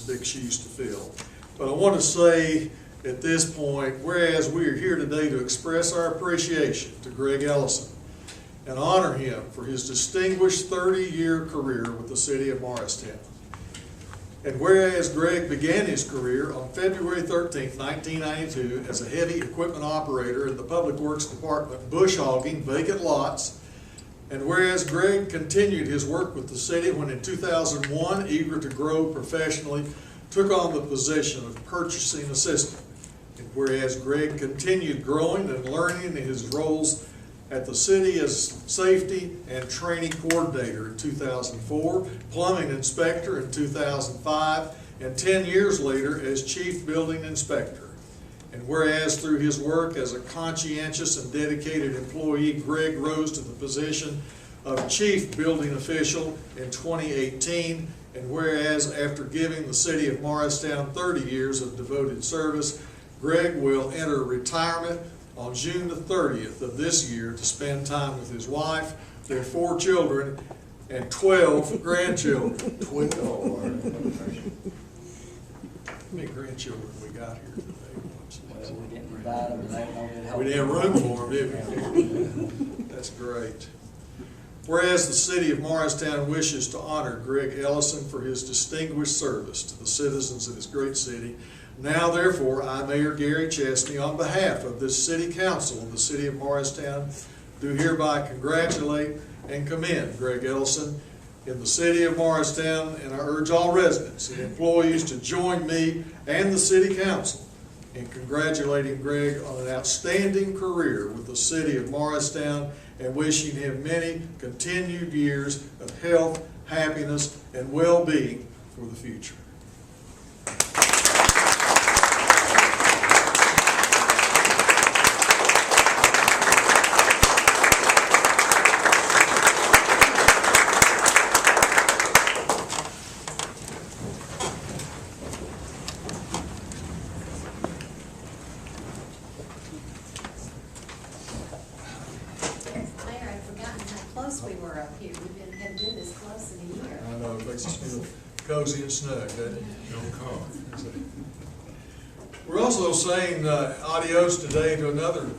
big shoes to fill. But I want to say at this point, whereas we are here today to express our appreciation to Greg Ellison and honor him for his distinguished 30-year career with the city of Morristown. And whereas Greg began his career on February 13, 1992 as a heavy equipment operator in the Public Works Department bush hogging vacant lots, and whereas Greg continued his work with the city when in 2001, eager to grow professionally, took on the position of purchasing assistant. And whereas Greg continued growing and learning in his roles at the city as safety and training coordinator in 2004, plumbing inspector in 2005, and 10 years later as chief building inspector. And whereas through his work as a conscientious and dedicated employee, Greg rose to the position of chief building official in 2018, and whereas after giving the city of Morristown 30 years of devoted service, Greg will enter retirement on June the 30th of this year to spend time with his wife, their 4 children, and 12 grandchildren. 12. How many grandchildren we got here today? Well, we didn't provide them, and they don't get help. We didn't have room for them, did we? That's great. Whereas the city of Morristown wishes to honor Greg Ellison for his distinguished service to the citizens of this great city, now therefore I, Mayor Gary Chesney, on behalf of this city council of the city of Morristown, do hereby congratulate and commend Greg Ellison in the city of Morristown, and I urge all residents and employees to join me and the city council in congratulating Greg on an outstanding career with the city of Morristown and wishing him many continued years of health, happiness, and well-being for the future. We were up here. We hadn't been this close in a year. I know, it makes us feel cozy and snug, doesn't it? No car. We're also saying adios today to another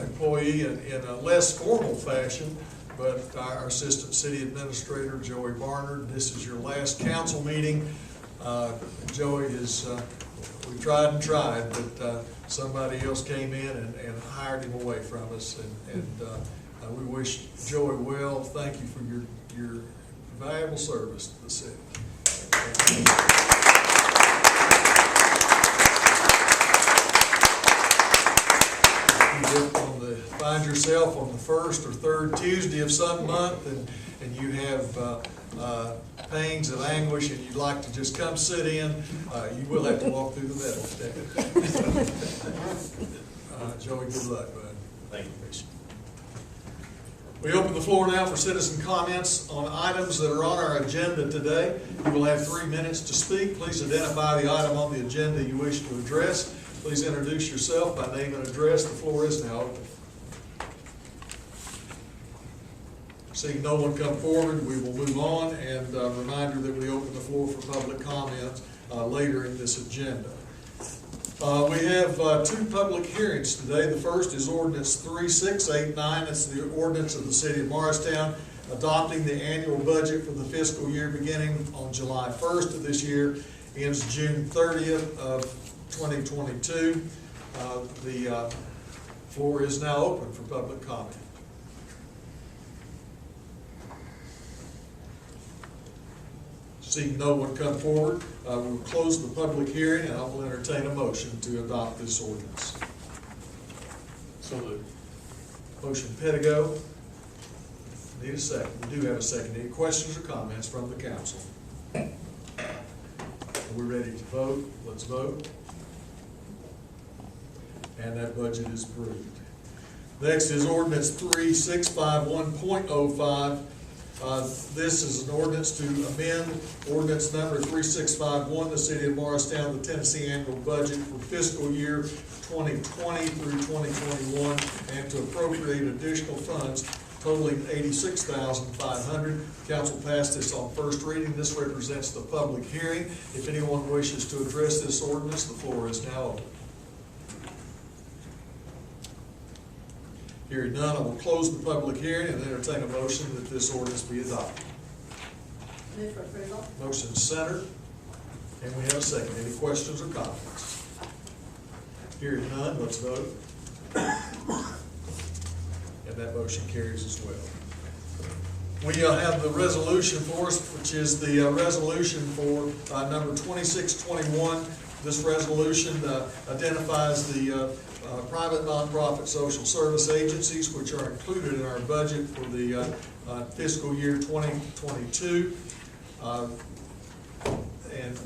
employee in a less formal fashion, but our assistant city administrator, Joey Barnard. This is your last council meeting. Joey is, we tried and tried, but somebody else came in and hired him away from us, and we wish Joey well. Thank you for your valuable service to the city. If you find yourself on the first or third Tuesday of some month and you have pains and anguish and you'd like to just come sit in, you will have to walk through the metal detector. Joey, good luck, bud. Thank you. We open the floor now for citizen comments on items that are on our agenda today. You will have 3 minutes to speak. Please identify the item on the agenda you wish to address. Please introduce yourself by name and address. The floor is now open. Seeing no one come forward, we will move on, and a reminder that we open the floor for public comments later in this agenda. We have 2 public hearings today. The first is Ordinance 3689. It's the ordinance of the city of Morristown adopting the annual budget for the fiscal year beginning on July 1st of this year, ends June 30th of 2022. The floor is now open for public comment. Seeing no one come forward, we will close the public hearing, and I will entertain a motion to adopt this ordinance. So moved. Motion Pedigo. Need a second. We do have a second. Any questions or comments from the council? Are we ready to vote? Let's vote. And that budget is approved. Next is Ordinance 3651.05. This is an ordinance to amend ordinance number 3651, the city of Morristown, the Tennessee annual budget for fiscal year 2020 through 2021, and to appropriate additional funds totaling $86,500. Council passed this on first reading. This represents the public hearing. If anyone wishes to address this ordinance, the floor is now open. Hearing none, I will close the public hearing and entertain a motion that this ordinance be adopted. Move for approval. Motion centered, and we have a second. Any questions or comments? Hearing none, let's vote. And that motion carries as well. We have the resolution for us, which is the resolution for number 2621. This resolution identifies the private nonprofit social service agencies which are included in our budget for the fiscal year 2022. And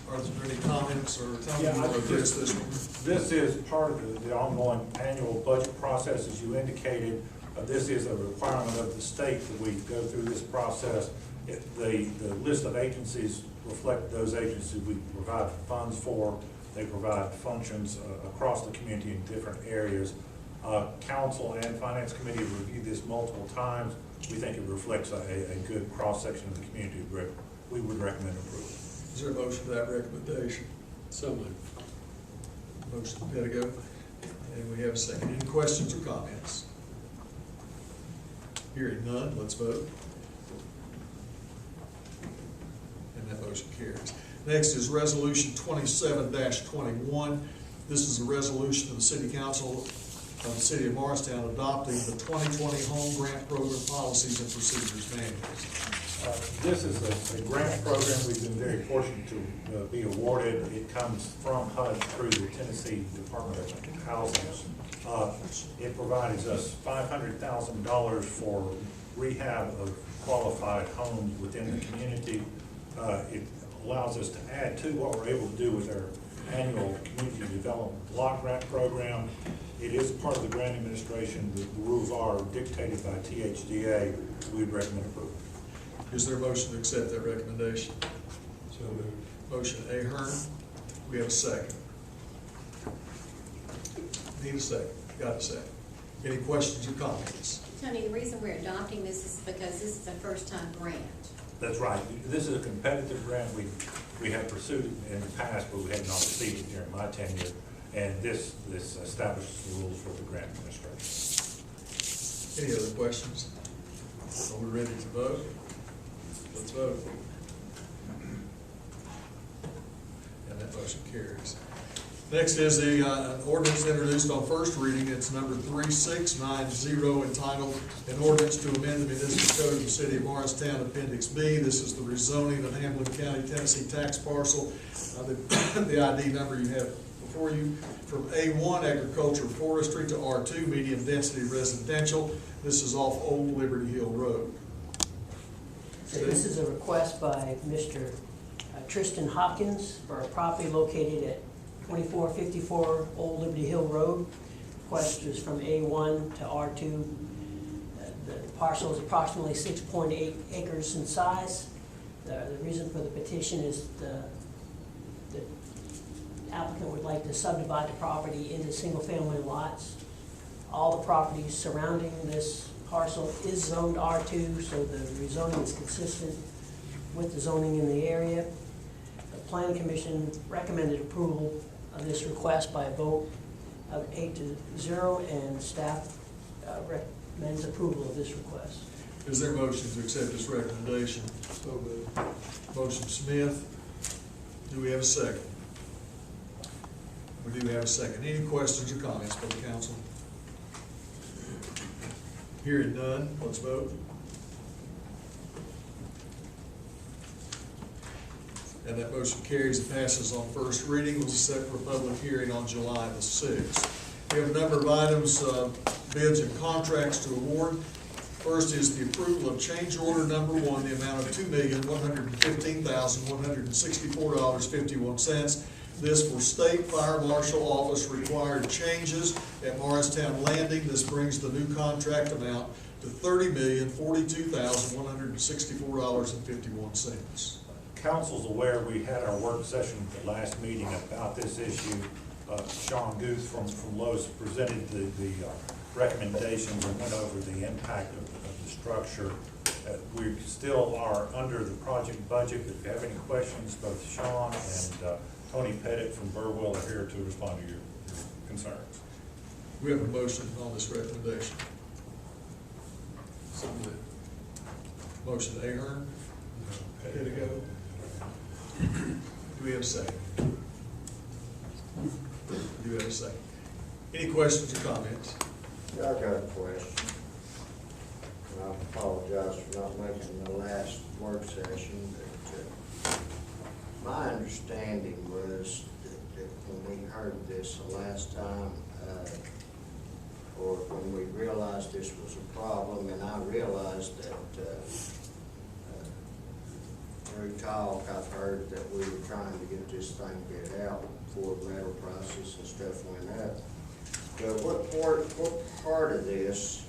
are there any comments or Tony, you want to address this one? This is part of the ongoing annual budget process, as you indicated. This is a requirement of the state that we go through this process. The list of agencies reflect those agencies we provide funds for. They provide functions across the community in different areas. Council and Finance Committee have reviewed this multiple times. We think it reflects a good cross-section of the community. We would recommend approval. Is there a motion to that recommendation? So moved. Motion to Pedigo, and we have a second. Any questions or comments? Hearing none, let's vote. And that motion carries. Next is Resolution 27-21. This is a resolution of the City Council of the City of Morristown adopting the 2020 Home Grant Program Policies and Procedures Manuals. This is a grant program we've been very fortunate to be awarded. It comes from HUD through the Tennessee Department of Housing. It provides us $500,000 for rehab of qualified homes within the community. It allows us to add to what we're able to do with our annual community development block grant program. It is part of the grant administration. The rules are dictated by THDA. We'd recommend approval. Is there a motion to accept that recommendation? So moved. Motion Ahern. We have a second. Need a second. Got a second. Any questions or comments? Tony, the reason we're adopting this is because this is a first-time grant. That's right. This is a competitive grant we have pursued in the past, but we have not received it during my tenure. And this establishes the rules for the grant administration. Any other questions? Are we ready to vote? Let's vote. And that motion carries. Next is an ordinance introduced on first reading. It's number 3690, entitled An Ordinance to Amend the Municipal Code of the City of Morristown, Appendix B. This is the rezoning of Hamlin County, Tennessee tax parcel. The ID number you have before you, from A1 Agriculture Forestry to R2 Medium Density Residential. This is off Old Liberty Hill Road. So this is a request by Mr. Tristan Hopkins for a property located at 2454 Old Liberty Hill Road. Request is from A1 to R2. The parcel is approximately 6.8 acres in size. The reason for the petition is the applicant would like to subdivide the property into single-family lots. All the properties surrounding this parcel is zoned R2, so the rezoning is consistent with the zoning in the area. The Planning Commission recommended approval of this request by a vote of 8-0, and staff recommends approval of this request. Is there a motion to accept this recommendation? So moved. Motion Smith. Do we have a second? We do have a second. Any questions or comments by the council? Hearing none, let's vote. And that motion carries and passes on first reading. It was set for a public hearing on July the 6th. We have a number of items, bids and contracts to award. First is the approval of change order number 1, the amount of $2,115,164.51. This for State Fire Marshal Office required changes at Morristown Landing. This brings the new contract amount to $30,042,164.51. Council's aware we had our work session at the last meeting about this issue. Sean Guth from Lowe's presented the recommendations and went over the impact of the structure. We still are under the project budget. If you have any questions, both Sean and Tony Pettit from Burwell are here to respond to your concerns. We have a motion on this recommendation. Something motion Ahern, ready to go? Do we have a second? Do we have a second? Any questions or comments? Yeah, I got a question. And I apologize for not making the last work session, but my understanding was that when we heard this the last time, or when we realized this was a problem, and I realized that through talk, I've heard that we were trying to get this thing bid out before metal prices and stuff went up. But what part of this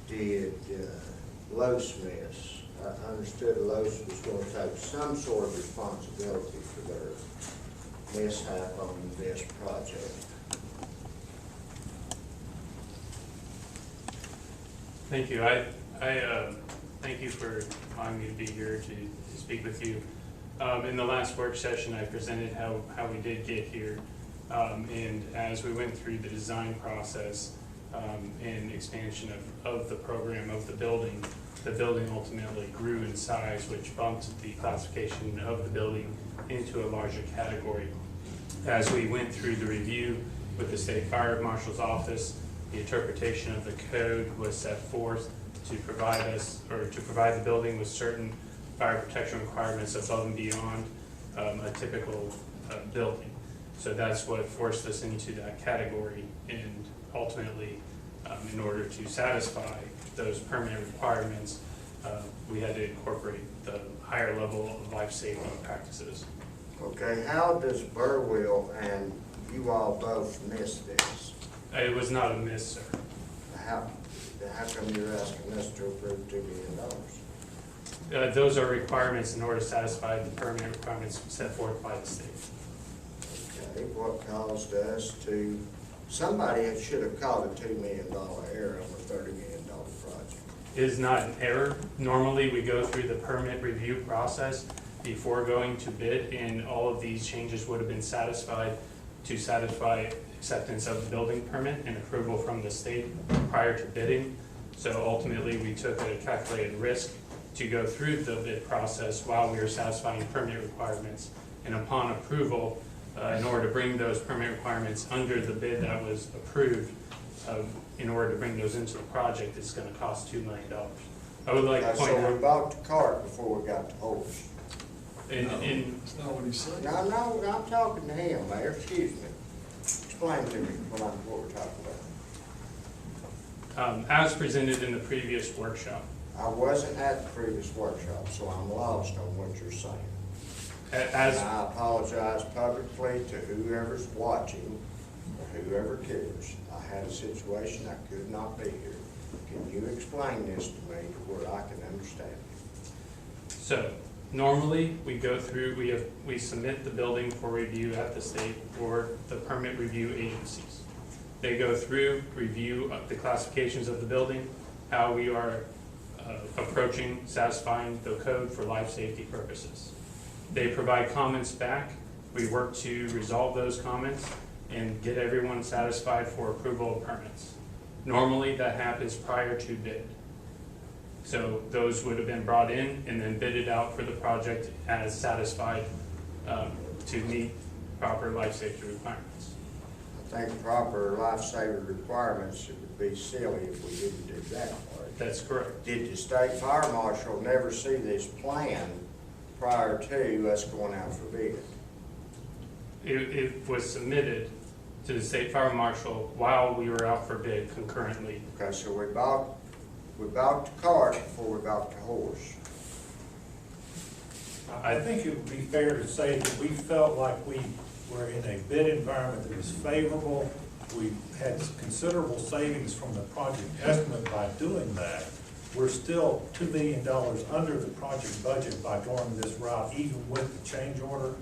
did Los miss? I understood Los was going to take some sort of responsibility for their mishap on this project. Thank you. I thank you for allowing me to be here to speak with you. In the last work session, I presented how we did get here. And as we went through the design process and expansion of the program of the building ultimately grew in size, which bumped the classification of the building into a larger category. As we went through the review with the State Fire Marshal's office, the interpretation of the code was set forth to provide us, or to provide the building with certain fire protection requirements above and beyond a typical building. So that's what forced us into that category, and ultimately, in order to satisfy those permanent requirements, we had to incorporate the higher level of life safety practices. Okay, how does Burwell and you all both miss this? It was not a miss, sir. How come you're asking us to approve $2 million? Those are requirements in order to satisfy the permanent requirements set forth by the state. Okay, what caused us to, somebody should have called a $2 million error on a $30 million project. It is not an error. Normally, we go through the permit review process before going to bid, and all of these changes would have been satisfied to satisfy acceptance of the building permit and approval from the state prior to bidding. So ultimately, we took a calculated risk to go through the bid process while we were satisfying permit requirements. And upon approval, in order to bring those permit requirements under the bid that was approved, in order to bring those into the project, it's going to cost $2 million. I would like to point So we out. bought the cart before we got the horse. That's not what he said. No, I'm talking to him, Mayor, excuse me. Explain to me what we're talking about. As presented in the previous workshop, I wasn't at the previous workshop, so I'm lost on what you're saying. And as I apologize publicly to whoever's watching or whoever cares. I had a situation, I could not be here. Can you explain this to me to where I can understand it? so normally we go through, we submit the building for review at the state or the permit review agencies. They go through, review the classifications of the building, how we are approaching, satisfying the code for life safety purposes. They provide comments back. We work to resolve those comments and get everyone satisfied for approval of permits. Normally that happens prior to bid. So those would have been brought in and then bidded out for the project as satisfied to meet proper life safety requirements. I think proper lifesaver requirements, it would be silly if we didn't do that part. That's correct. Did the state fire marshal never see this plan prior to us going out for bid? It was submitted to the state fire marshal while we were out for bid concurrently. Okay, so we bought the cart before we bought the horse. I think it would be fair to say that we felt like we were in a bid environment that was favorable. We had considerable savings from the project estimate by doing that. We're still $2 million under the project budget by going this route, even with the change order.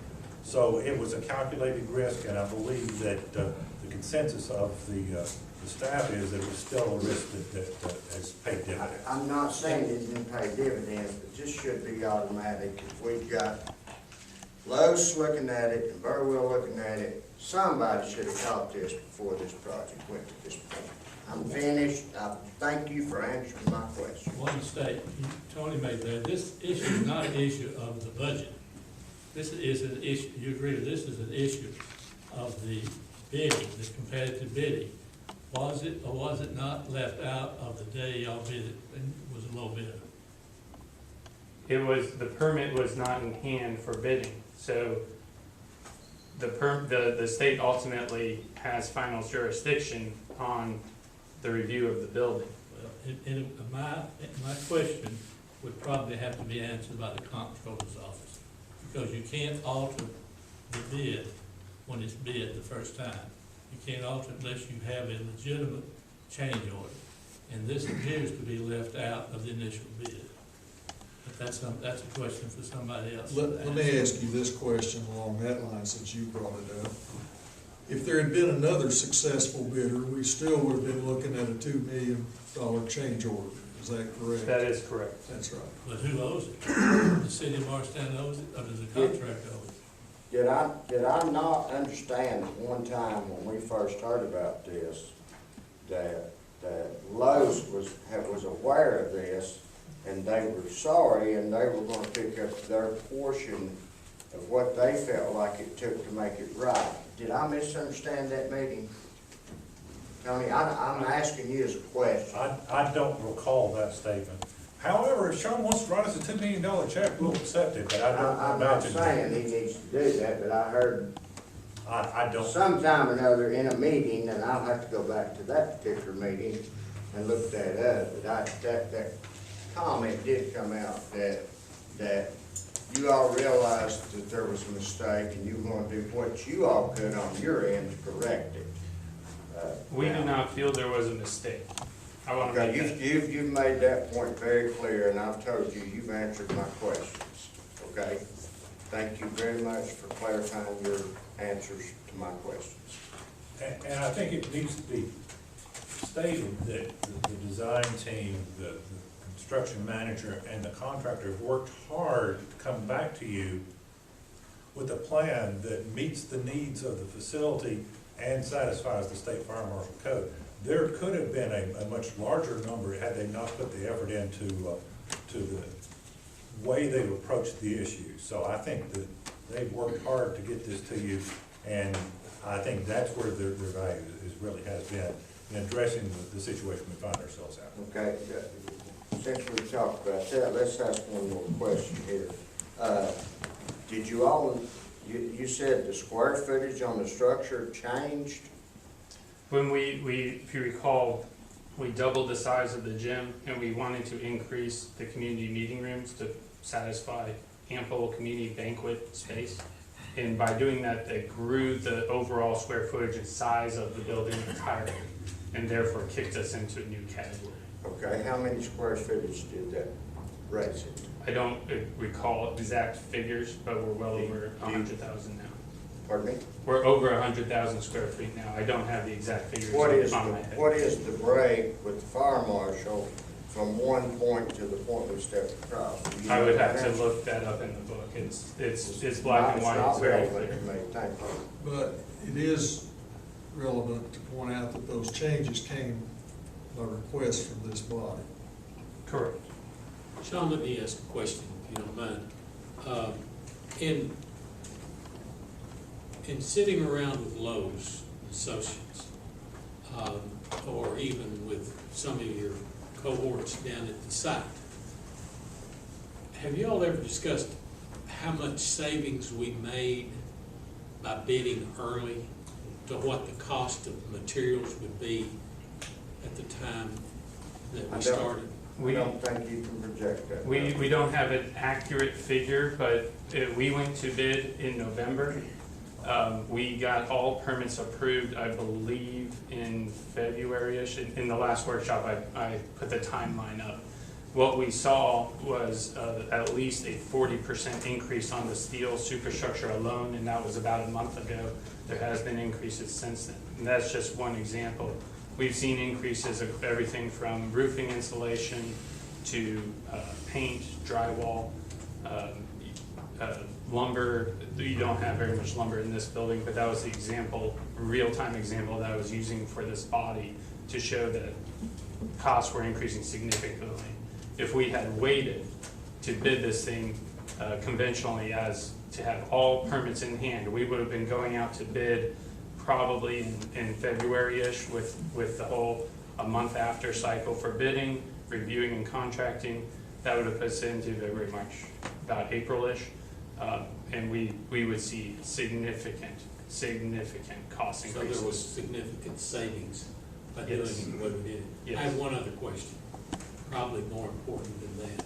So it was a calculated risk, and I believe that the consensus of the the staff is that it's still a risk that has paid dividends. I'm not saying it didn't pay dividends, but this should be automatic. If we've got Lowe's looking at it and Burwell looking at it, somebody should have caught this before this project went to this point. I'm finished. I thank you for answering my question. One mistake, Tony made there, this issue is not an issue of the budget. This is an issue, you agree, this is an issue of the bidding, the competitive bidding. Was it or was it not left out of the day y'all bid it and was a low bid? It was, the permit was not in hand for bidding, so the state ultimately has final jurisdiction on the review of the building. Well, my question would probably have to be answered by the comptroller's office, because you can't alter the bid when it's bid the first time. You can't alter it unless you have a legitimate change order, and this appears to be left out of the initial bid. But that's a question for somebody else. Let me ask you this question along that line, since you brought it up. If there had been another successful bidder, we still would have been looking at a $2 million change order. Is that correct? That is correct. That's right. But who owes it? The city of Morristown owes it, or does the contractor owe it? Did I not understand at one time when we first heard about this, that Lowe's was aware of this, and they were sorry, and they were gonna pick up their portion of what they felt like it took to make it right? Did I misunderstand that meeting? Tony, I'm asking you as a question. I don't recall that statement. However, if Sean wants to write us a $10 million check, we'll accept it, but I don't I'm not imagine. saying he needs to do that, but I heard I don't. sometime or another in a meeting, and I'll have to go back to that particular meeting and look that up, but that comment did come out that you all realized that there was a mistake and you were gonna do what you all could on your end to correct it. We do not feel there was a mistake. I want to Okay, make that. you've made that point very clear, and I've told you, you've answered my questions, okay? Thank you very much for clarifying your answers to my questions. And I think it needs to be stated that the design team, the construction manager, and the contractor have worked hard to come back to you with a plan that meets the needs of the facility and satisfies the state fire marshal code. There could have been a much larger number had they not put the effort into to the way they've approached the issue. So I think that they've worked hard to get this to you, and I think that's where their value really has been in addressing the situation we find ourselves in. Okay, since we talked about that, let's ask one more question here. Did you all, you said the square footage on the structure changed? When we, if you recall, we doubled the size of the gym, and we wanted to increase the community meeting rooms to satisfy ample community banquet space. And by doing that, they grew the overall square footage and size of the building entirely, and therefore kicked us into a new category. Okay, how many square footage did that raise it? I don't recall exact figures, but we're well over 100,000 now. Pardon me? We're over 100,000 square feet now. I don't have the exact figures What is on my head. the break with the fire marshal from one point to the point we stepped across? Do you I know would that have to answer? look that up in the book. It's black and white, it's very clear. Thank you. But it is relevant to point out that those changes came by request from this body. Correct. Sean, let me ask a question, if you don't mind. In sitting around with Lowe's Associates, or even with some of your cohorts down at the site, have you all ever discussed how much savings we made by bidding early to what the cost of materials would be at the time that we started? I don't think you can project that. We don't have an accurate figure, but we went to bid in November. We got all permits approved, I believe, in February-ish. In the last workshop, I put the timeline up. What we saw was at least a 40% increase on the steel superstructure alone, and that was about a month ago. There has been increases since then, and that's just one example we've seen increases of everything from roofing insulation to paint, drywall, lumber. You don't have very much lumber in this building, but that was the example, real-time example that I was using for this body to show that costs were increasing significantly. If we had waited to bid this thing conventionally as to have all permits in hand, we would have been going out to bid probably in February-ish with the whole a month after cycle for bidding, reviewing and contracting. That would have put us into February, March, about April-ish. And we would see significant cost So increases. there was significant savings by doing Yes. it the way we did it. Yes. I have one other question, probably more important than that.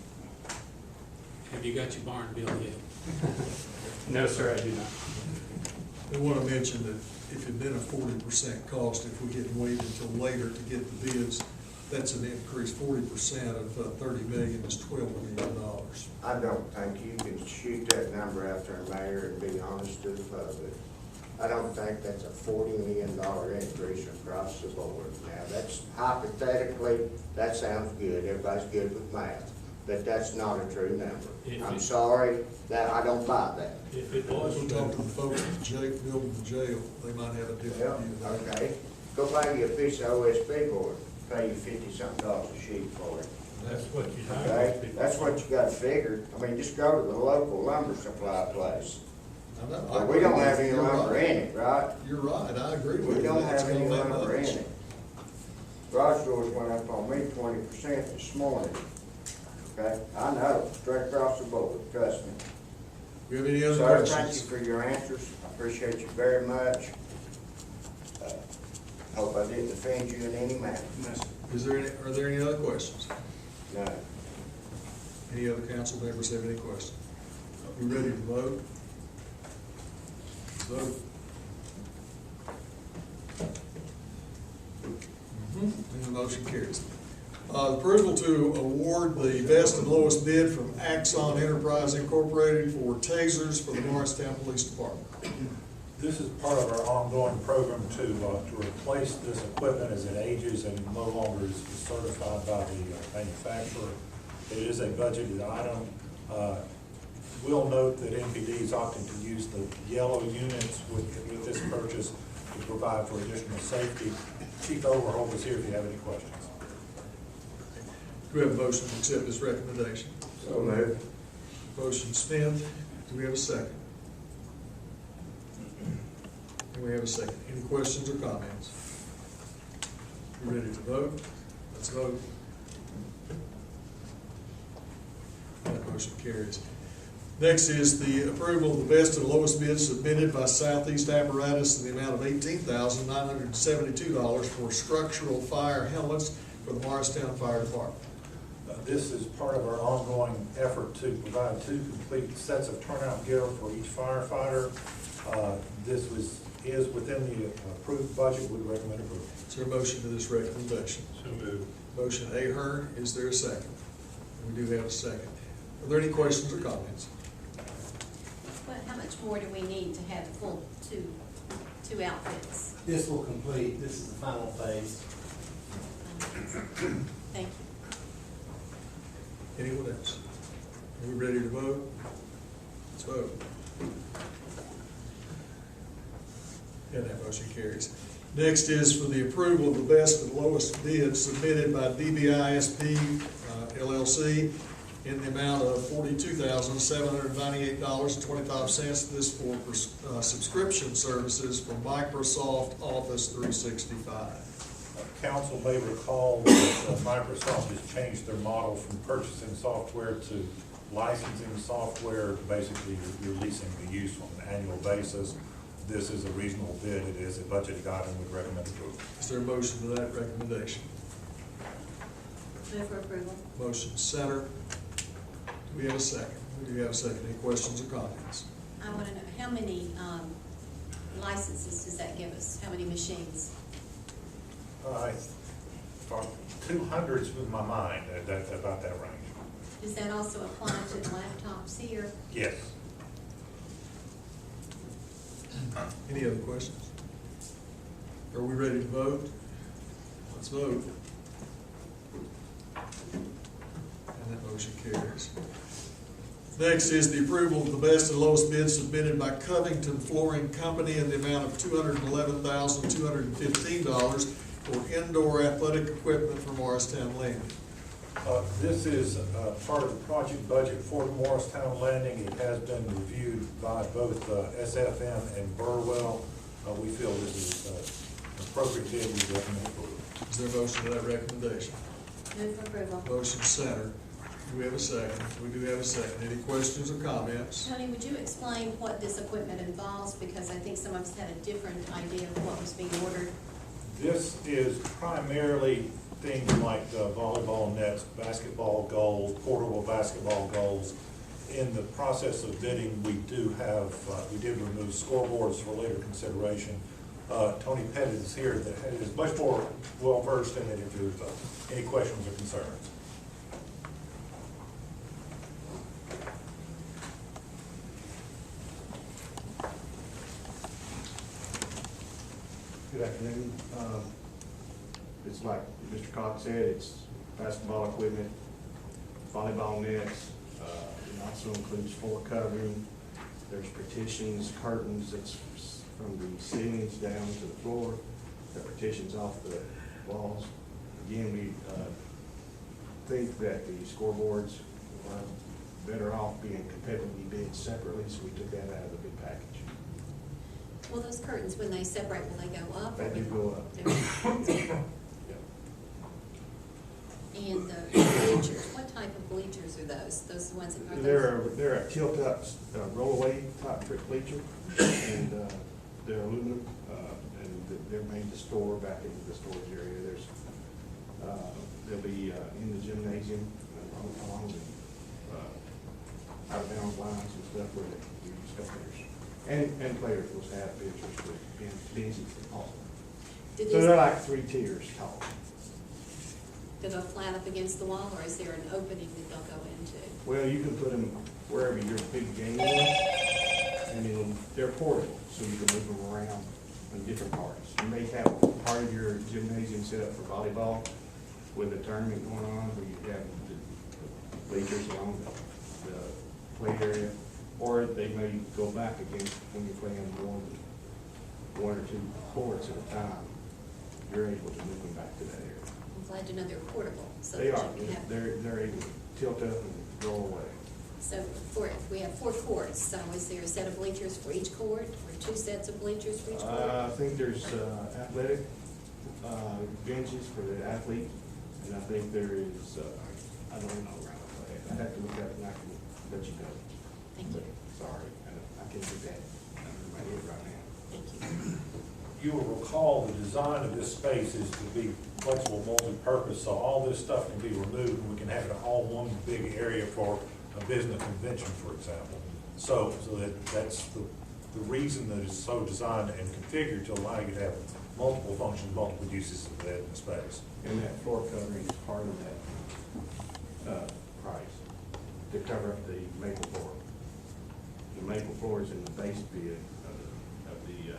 Have you got your barn built yet? No, sir, I do not. We want to mention that if it'd been a 40% cost, if we didn't wait until later to get the bids, that's an increase. 40% of 30 million is $12 million. I don't think you can shoot that number out there, Mayor, and be honest to the public. I don't think that's a $40 million increase across the board. Now, that's hypothetically, that sounds good, everybody's good with math, but that's not a true number. I'm sorry, that, I don't buy that. If it We'll was, talk to the folks at the jail, building the jail, they might have a Well, different view of that. okay, go buy you a piece of OSB board, pay you $50-something a sheet for it. that's what you Okay, hire. that's what you got figured. I mean, just go to the local lumber supply place. I know, I But we don't agree. have any You're lumber right. in it, right? You're right, I agree with We you. don't That's have any gonna make lumber in much. it. Garage doors went up on me 20% this morning. Okay, I know, straight across the board, trust me. We have any other Sir, thank you questions? for your answers. I appreciate you very much. Hope I didn't offend you in any manner. Are there any other questions? No. Any other council members have any questions? We ready to vote? Vote. And the motion carries. Approval to award the best and lowest bid from Axon Enterprise Incorporated for tasers for the Morristown Police Department. This is part of our ongoing program to replace this equipment as it ages and no longer is certified by the manufacturer. It is a budgeted item. We'll note that MPD is opting to use the yellow units with this purchase to provide for additional safety. Chief Overholt is here if you have any questions. Do we have a motion to accept this recommendation? So moved. Motion Smith, do we have a second? Do we have a second? Any questions or comments? You ready to vote? Let's vote. That motion carries. Next is the approval of the best and lowest bid submitted by Southeast Apparatus in the amount of $18,972 for structural fire helmets for the Morristown Fire Department. This is part of our ongoing effort to provide 2 complete sets of turnout gear for each firefighter. This is within the approved budget. We recommend approval. Is there a motion to this recommendation? So moved. Motion Ahern, is there a second? We do have a second. Are there any questions or comments? But how much more do we need to have the full two outfits? This will complete, this is the final phase. Thank you. Anyone else? Are we ready to vote? Let's vote. And that motion carries. Next is for the approval of the best and lowest bid submitted by DBISP LLC in the amount of $42,798.25. This for subscription services for Microsoft Office 365. Council may recall that Microsoft has changed their model from purchasing software to licensing software. Basically, you're leasing the use on an annual basis. This is a reasonable bid. It is a budgeted item. We recommend approval. Is there a motion to that recommendation? Move for approval. Motion Center. Do we have a second? Do we have a second? Any questions or comments? I want to know, how many licenses does that give us? How many machines? 200's with my mind, about that range. Does that also apply to the laptops here? Yes. Any other questions? Are we ready to vote? Let's vote. And that motion carries. Next is the approval of the best and lowest bid submitted by Covington Flooring Company in the amount of $211,215 for indoor athletic equipment for Morristown Landing. This is part of the project budget for Morristown Landing. It has been reviewed by both SFM and Burwell. We feel this is an appropriate bid. We recommend approval. Is there a motion to that recommendation? Move for approval. Motion center. Do we have a second? We do have a second. Any questions or comments? Tony, would you explain what this equipment involves? Because I think some of us had a different idea of what was being ordered. This is primarily things like volleyball nets, basketball goals, portable basketball goals. In the process of bidding, we do have, we did remove scoreboards for later consideration. Tony Pettit is here that is much more well versed in it if there's any questions or concerns. Good afternoon. It's like Mr. Cox said, it's basketball equipment, volleyball nets. It also includes floor covering. There's partitions, curtains that's from the ceilings down to the floor, that partitions off the walls. Again, we think that the scoreboards are better off being competitively bid separately, so we took that out of the bid package. Well, those curtains, when they separate, will they go up? They do go up. And the bleachers, what type of bleachers are those? Those the ones that are those? They're a tilt-up, roll-away type trick bleacher, and they're aluminum, and they're made to store back into the storage area. They'll be in the gymnasium, along the out-of-bounds lines and stuff where they use spectators. And players will have pictures for being all. So they're like 3 tiers tall. Do they go flat up against the wall, or is there an opening that they'll go into? Well, you can put them wherever your big game is. I mean, they're portable, so you can move them around in different parts. You may have part of your gymnasium set up for volleyball with a tournament going on, where you have the bleachers along the play area. Or they may go back against when you're playing more than 1 or 2 courts at a time. You're able to move them back to that area. I'm glad to know they're portable. So They that are. you can have- They're able to tilt up and roll away. So we have 4 courts, so is there a set of bleachers for each court, or 2 sets of bleachers for each court? I think there's athletic benches for the athlete, and I think there is, I don't know around that. I'd have to look up and I can let you know. Thank you. Sorry, I can't do that under my head right now. Thank you. You will recall the design of this space is to be flexible, multi-purpose, so all this stuff can be removed and we can have it all one big area for a business convention, for example. So that's the reason that it's so designed and configured to allow you to have multiple functions, multiple uses of that in the space. And that floor covering is part of that price, to cover up the maple floor. The maple floor is in the base bid of the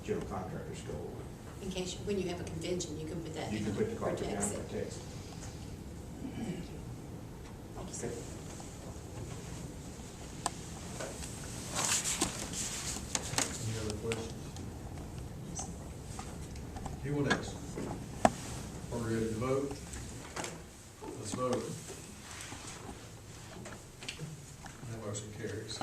general contractor scope. In case, when you have a convention, you can put that in. You can put the carpet down protects and it. protect it. Thank you. Thank you, sir. Any other questions? Anyone else? Are we ready to vote? Let's vote. That motion carries.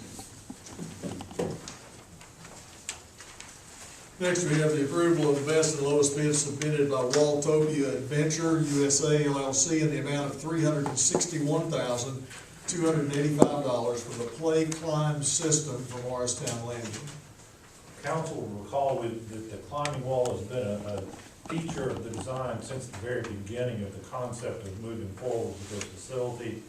Next, we have the approval of the best and lowest bid submitted by Waltopia Adventure USA LLC in the amount of $361,285 for the Play Climb system for Morristown Landing. Council will recall that the climbing wall has been a feature of the design since the very beginning of the concept of moving forward with this facility.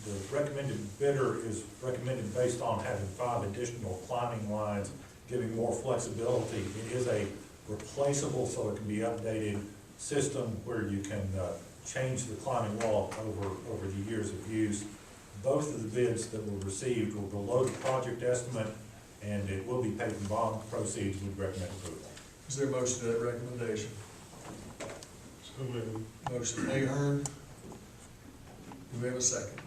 The recommended bidder is recommended based on having 5 additional climbing lines, giving more flexibility. It is a replaceable, so it can be updated system where you can change the climbing wall over the years of use. Both of the bids that were received were below the project estimate, and it will be paid from bond proceeds. We'd recommend approval. Is there a motion to that recommendation? Motion Ahern. Do we have a second?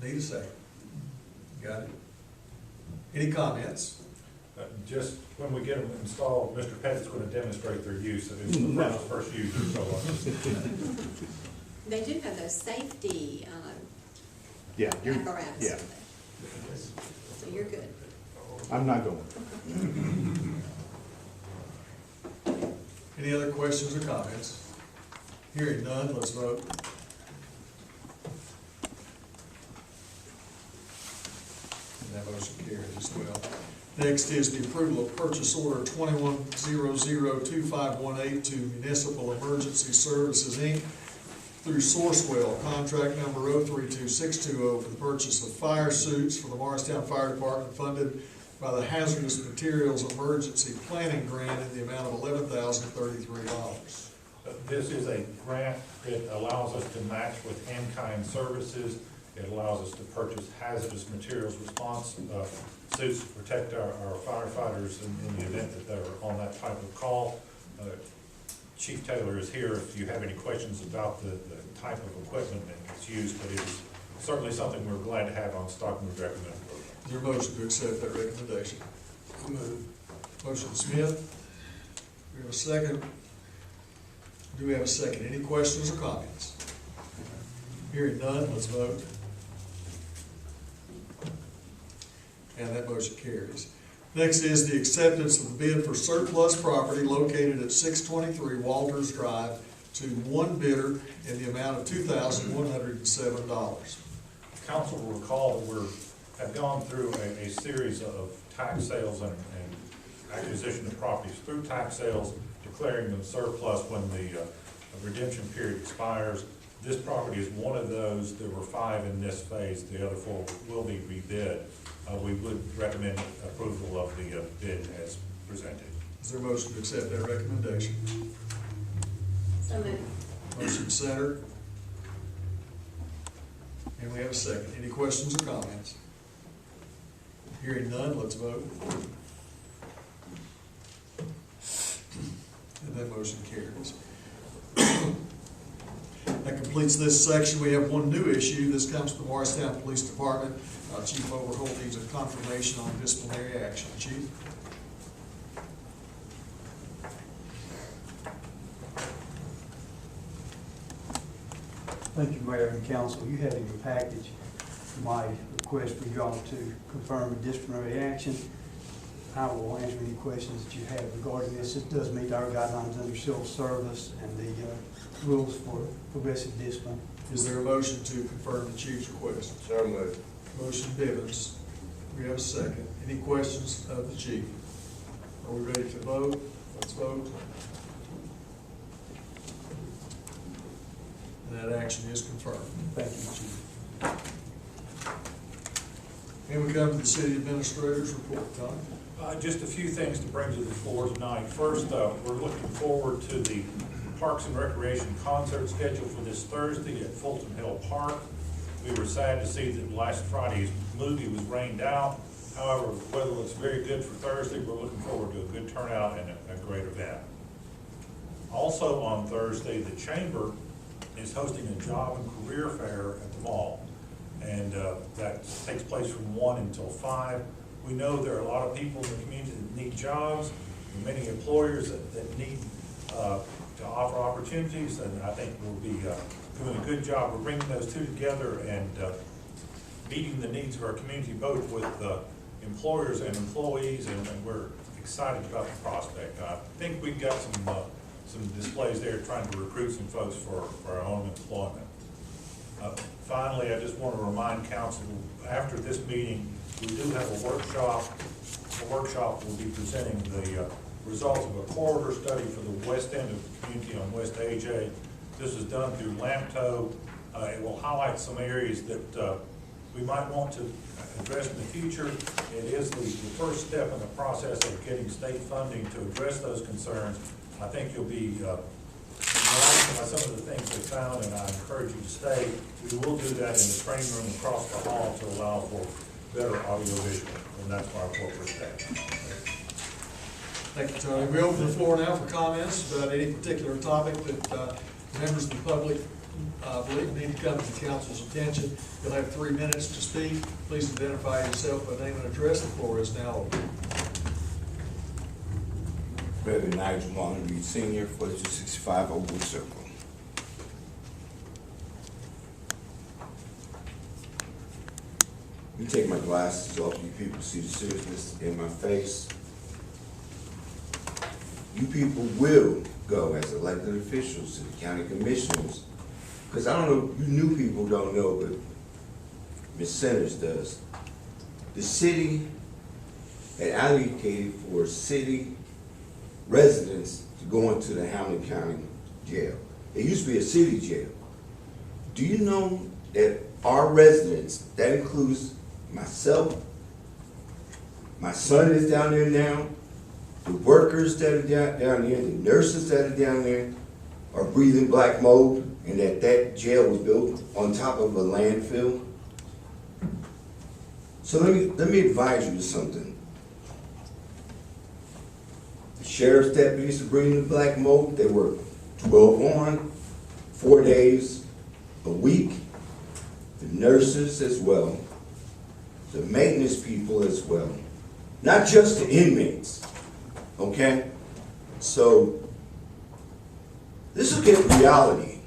Need a second. Got it? Any comments? Just when we get them installed, Mr. Pettit's going to demonstrate their use. It's the first user, so. They do have those safety, Yeah, apparatus. yeah. So you're good. I'm not going. Any other questions or comments? Hearing none, let's vote. And that motion carries as well. Next is the approval of purchase order 21002518 to Municipal Emergency Services, Inc. through Sourcewell, contract number 032620 for the purchase of fire suits for the Morristown Fire Department funded by the Hazardous Materials Emergency Planning Grant in the amount of $11,033. This is a grant that allows us to match with in-kind services. It allows us to purchase hazardous materials response suits to protect our firefighters in the event that they're on that type of call. Chief Taylor is here if you have any questions about the type of equipment that's used, but it is certainly something we're glad to have on stock and we recommend approval. Is there a motion to accept that recommendation? Motion Smith. We have a second. Do we have a second? Any questions or comments? Hearing none, let's vote. And that motion carries. Next is the acceptance of the bid for surplus property located at 623 Walters Drive to one bidder in the amount of $2,107. Council will recall that we have gone through a series of tax sales and acquisition of properties through tax sales, declaring them surplus when the redemption period expires. This property is one of those. There were 5 in this phase. The other 4 will be rebid. We would recommend approval of the bid as presented. Is there a motion to accept that recommendation? So moved. Motion Center. And we have a second. Any questions or comments? Hearing none, let's vote. And that motion carries. That completes this section. We have one new issue. This comes from the Morristown Police Department. Chief Overholt needs a confirmation on disciplinary action. Chief? Thank you, Mayor and Council. You have in your package my request for you all to confirm a disciplinary action. I will answer any questions that you have regarding this. It does meet our guidelines under civil service and the rules for progressive discipline. Is there a motion to confirm the chief's request? So moved. Motion Bivens. We have a second. Any questions of the chief? Are we ready to vote? Let's vote. And that action is confirmed. Thank you, Chief. And we come to the city administrator's report. Tom? Just a few things to bring to the floor tonight. First, we're looking forward to the Parks and Recreation concert scheduled for this Thursday at Fulton Hill Park. We were sad to see that last Friday's movie was rained out. However, the weather looks very good for Thursday. We're looking forward to a good turnout and a great event. Also on Thursday, the Chamber is hosting a job and career fair at the mall. And that takes place from 1 until 5. We know there are a lot of people in the community that need jobs, and many employers that need to offer opportunities, and I think we'll be doing a good job of bringing those two together and meeting the needs of our community, both with employers and employees, and we're excited about the prospect. I think we've got some displays there trying to recruit some folks for our own employment. Finally, I just want to remind council, after this meeting, we do have a workshop. The workshop will be presenting the results of a corridor study for the west end of the community on West AJ. This is done through LAMTO. It will highlight some areas that we might want to address in the future. It is the first step in the process of getting state funding to address those concerns. I think you'll be enlightened by some of the things they found, and I encourage you to stay. We will do that in the training room across the hall to allow for better audio visual, and that's why our corporate staff. Thank you, Tony. We open the floor now for comments about any particular topic that members of the public believe need to come to the council's attention. You'll have 3 minutes to speak. Please identify yourself by name and address. The floor is now open. Reverend Nigel Martin Reed Sr., 4265 Oakwood Circle. Let me take my glasses off. You people see the seriousness in my face. You people will go as elected officials to the county commissioners, because I don't know, you new people don't know, but Ms. Centers does. The city had allocated for city residents to go into the Hamilton County Jail. It used to be a city jail. Do you know that our residents, that includes myself, my son is down there now, the workers that are down there, the nurses that are down there are breathing black mold, and that jail was built on top of a landfill? So let me advise you to something. The sheriff's deputies are breathing the black mold. They work 12 on, 4 days a week. The nurses as well. The maintenance people as well. Not just the inmates, okay? So, this will get reality.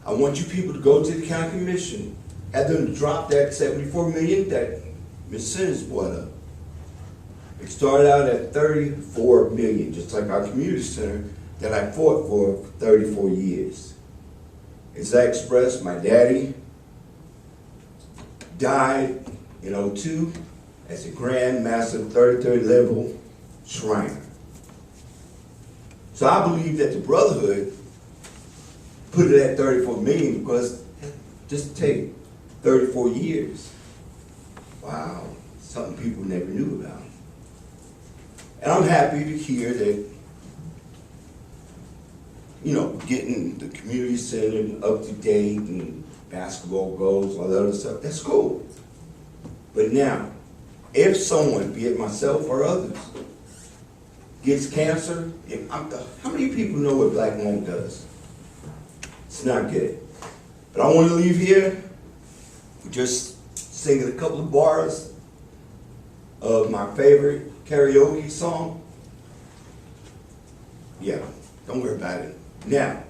I want you people to go to the county commission, have them drop that $74 million that Ms. Simmons brought up. It started out at $34 million, just like our community center that I fought for 34 years. As I expressed, my daddy died in '02 as a Grand Master 33rd level Shriner. So I believe that the Brotherhood put it at 34 million because just take 34 years. Wow, something people never knew about. And I'm happy to hear that, you know, getting the community center up to date and basketball goals, all that other stuff, that's cool. But now, if someone, be it myself or others, gets cancer, how many people know what black mold does? It's not good. But I want to leave here just singing a couple of bars of my favorite karaoke song. Yeah, don't worry about it. Now,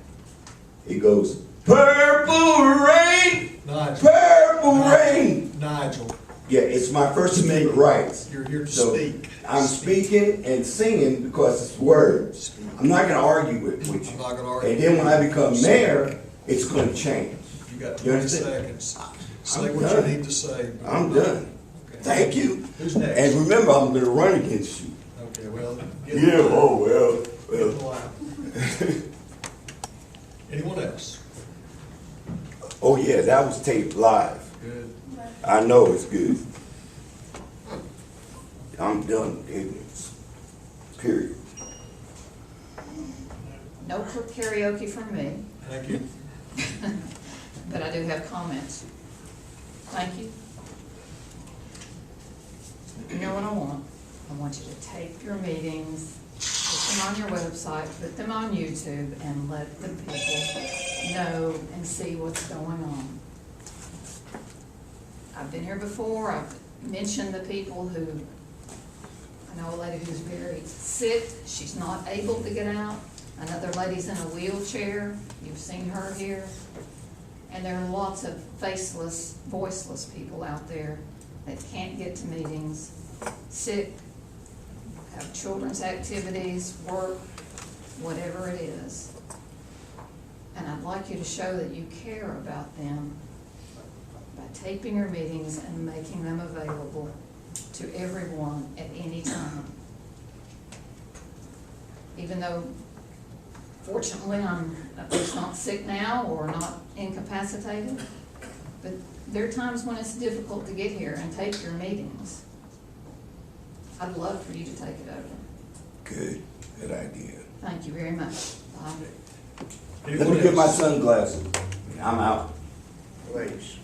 it goes, purple rain, Nigel. purple rain. Nigel, Yeah, it's my First Amendment rights. you're here to So, speak. I'm speaking and singing because it's words. I'm not gonna argue with you. I'm not gonna argue. And then when I become mayor, it's gonna change. You got You 20 understand? seconds. Say I'm what done. you need to say. I'm done. Okay. Thank you. Who's next? And remember, I'm gonna run against you. Okay, well. get- Yeah, oh, get in well. line. Anyone else? Oh, yeah, that was taped live. Good. I know it's good. I'm done with ignorance. Period. No karaoke from me, Thank you. but I do have comments. Thank you. You know what I want? I want you to tape your meetings, put them on your website, put them on YouTube, and let the people know and see what's going on. I've been here before, I've mentioned the people who, I know a lady who's very sick, she's not able to get out. Another lady's in a wheelchair, you've seen her here. And there are lots of faceless, voiceless people out there that can't get to meetings, sick, have children's activities, work, whatever it is. And I'd like you to show that you care about them by taping your meetings and making them available to everyone at any time. Even though, fortunately, I'm at least not sick now or not incapacitated, but there are times when it's difficult to get here and tape your meetings. I'd love for you to take it over. Good idea. Thank you very much. Bye. Let me get my sunglasses. I'm out. Please.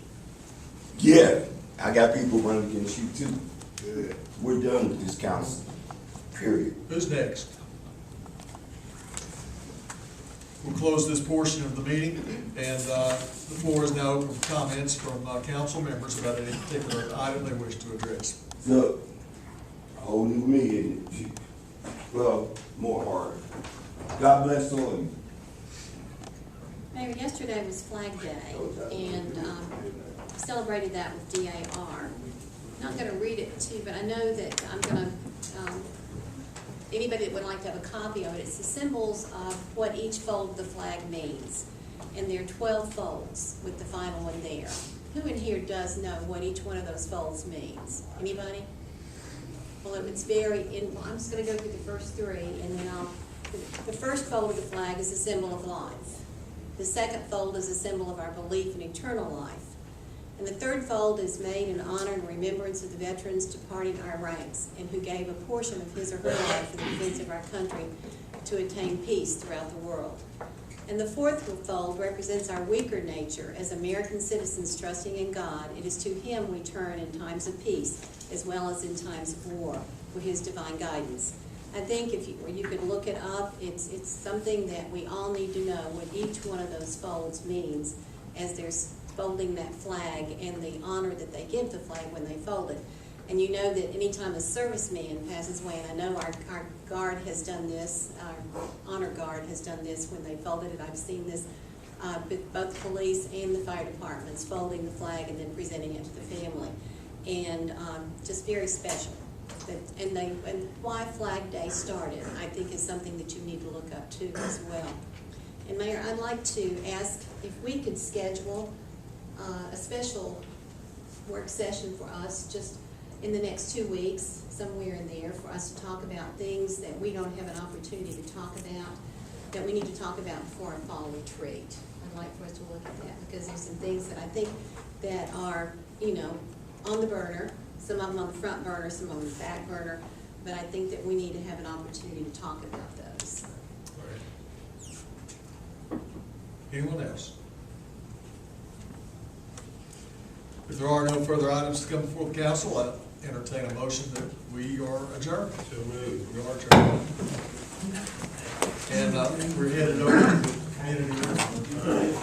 Yeah, I got people running against you too. Good. We're done with this council. period. Who's next? We'll close this portion of the meeting, and the floor is now open for comments from council members about any particular item they wish to address. Look, holding me in it. Well, more hard. God bless all of you. Mayor, yesterday was Flag Day, and celebrated that with DAR. I'm not gonna read it to you, but I know that I'm gonna, anybody that would like to have a copy of it, it's the symbols of what each fold of the flag means. And there are 12 folds with the final one there. Who in here does know what each one of those folds means? Anybody? Well, it's I'm just gonna go through the first three, and then the first fold of the flag is a symbol of life. The second fold is a symbol of our belief in eternal life. And the third fold is made in honor and remembrance of the veterans departing our ranks and who gave a portion of his or her life for the defense of our country to attain peace throughout the world. And the fourth fold represents our weaker nature as American citizens trusting in God. It is to Him we turn in times of peace as well as in times of war for His divine guidance. I think if you could look it up, it's something that we all need to know what each one of those folds means as they're folding that flag and the honor that they give the flag when they fold it. And you know that anytime a serviceman passes away, and I know our guard has done this, our honor guard has done this when they folded it. I've seen this, both police and the fire departments folding the flag and then presenting it to the family. And just very special. And why Flag Day started, I think, is something that you need to look up too as well. And Mayor, I'd like to ask if we could schedule a special work session for us just in the next 2 weeks, somewhere in there, for us to talk about things that we don't have an opportunity to talk about, that we need to talk about before our fall retreat. I'd like for us to look at that, because there's some things that I think that are, on the burner, some of them on the front burner, some of them on the back burner, but I think that we need to have an opportunity to talk about those. Anyone else? If there are no further items to come before the council, I entertain a motion that we are adjourned. So moved. We are adjourned. And we're headed over to the community room.